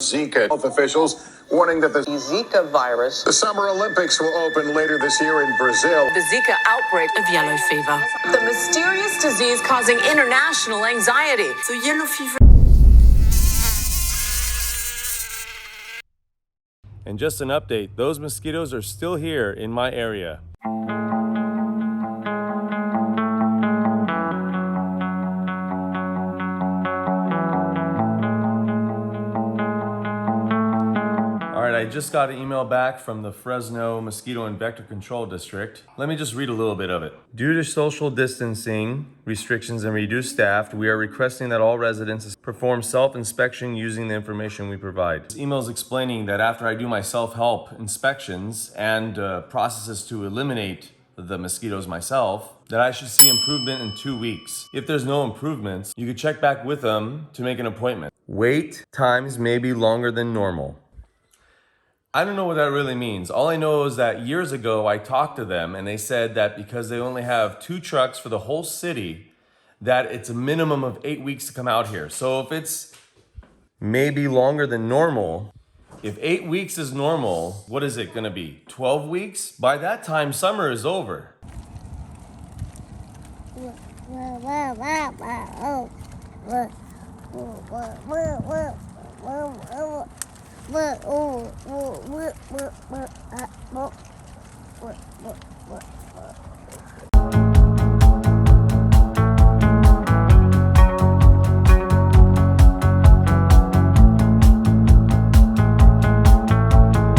Zika. Health officials warning that the Zika virus. The Summer Olympics will open later this year in Brazil. The Zika outbreak of yellow fever. The mysterious disease causing international anxiety. So yellow fever. And just an update, those mosquitoes are still here in my area. I just got an email back from the Fresno Mosquito and Vector Control District. Let me just read a little bit of it. Due to social distancing restrictions and reduced staff, we are requesting that all residents perform self-inspection using the information we provide. This email is explaining that after I do my self-help inspections and processes to eliminate the mosquitoes myself, that I should see improvement in 2 weeks. If there's no improvements, you could check back with them to make an appointment. Wait times may be longer than normal. I don't know what that really means. All I know is that years ago I talked to them and they said that because they only have 2 trucks for the whole city, that it's a minimum of 8 weeks to come out here. So if it's maybe longer than normal, if 8 weeks is normal, what is it gonna be? 12 weeks? By that time, summer is over.